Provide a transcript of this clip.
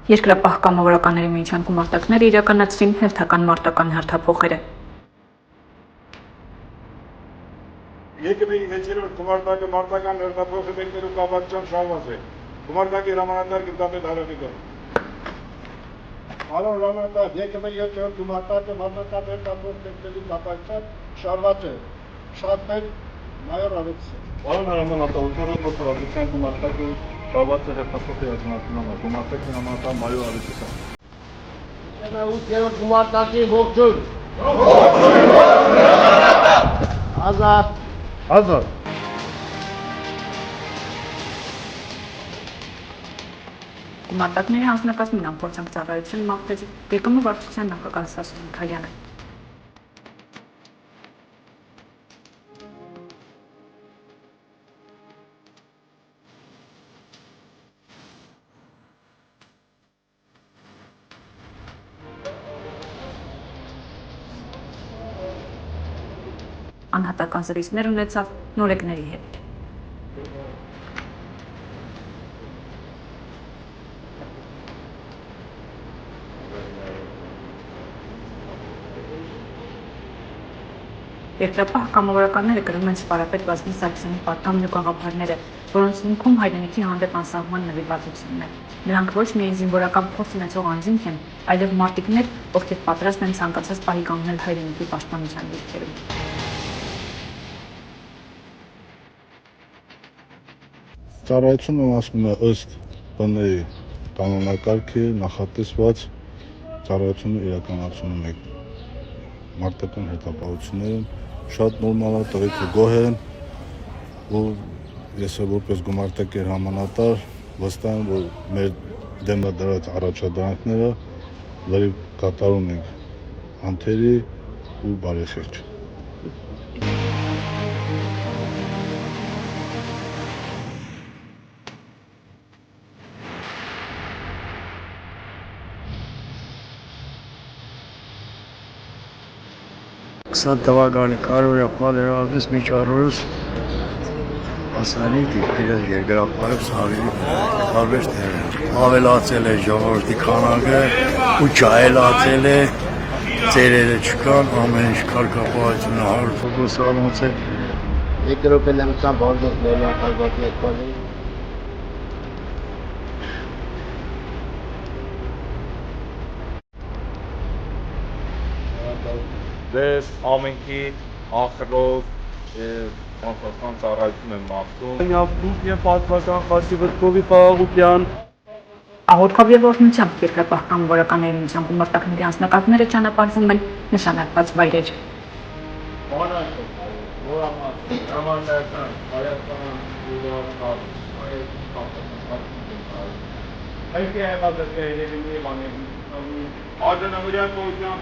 Երկրապահ կամավորականների միության գումարտակները իրականացրին հերթական մարտական հերթափոխերը։ Եկեղեցի հեծերորդ գումարտակը մարտական հերթափոխը մեկներու կապակցությամբ շարված է։ Գումարտակի հրամանատար գնդապետ Հարավիկյան։ Պարոն հրամանատար, եկեղեցի հեծերորդ գումարտակը մարտական հերթափոխ մեկներու կապակցությամբ շարված է։ Շատ մեծ մայոր Ալեքսյան։ Պարոն հրամանատար, ութերորդ մարտական գումարտակը շարված է հերթափոխի իրականացումը։ Գումարտակի հրամանատար մայոր Ալեքսյան։ Ութերորդ գումարտակի ողջույն։ Ազատ։ Ազատ։ Գումարտակների հանձնակազմին ամփոփանք ծառայություն մաղթեց Գեկամու վարչության նախագահ Սասուն Միքայանը։ Անհատական զրույցներ ունեցավ նորեկների հետ։ Երկրապահ կամավորականները կրում են սպարապետ Վազգեն Սարգսյանի պատգամն ու գաղափարները, որոնց հիմքում հայրենիքի հանդեպ անսահման նվիրվածությունն է։ Նրանք ոչ միայն զինվորական փորձ ունեցող անձինք են, այլև մարտիկներ, ովքեր պատրաստ են ցանկացած պահի կանգնել հայրենիքի պաշտպանության դիրքերում։ Ծառայությունը ասում է ըստ բնեի կանոնակարգի նախատեսված ծառայությունը իրականացնում է մարտական հետապահություններում շատ նորմալ է, տղեկը գոհ են ու ես որպես գումարտակի հրամանատար վստահ եմ, որ մեր դեմը դրած առաջադրանքները լրիվ կատարում ենք անթերի ու բարեխիղճ։ Թվականի կարորյա պատերազմից մինչ առօրս ասանիկ իրենց երկրապահებს հարվեշտ ավելացել է ժողովրդի քանակը ու ջահելացել է, ծերերը չկան, ամեն ինչ կարգապահությունը 100% անոնց է։ Երկրոպել եմ կան բանդոս ներլակարգոտ երկվալի։ Դες ամենքի ախրով անսասան ծառայություն եմ մաղթում։ Նյավդուկ և պատվական խասի վտկովի պաղաղության։ Աղոթքով և օրհնությամբ երկրապահ կամավորականների միության գումարտակների անձնակազմները ճանապարհվում են նշանակված վայրեր։ Ardından hocam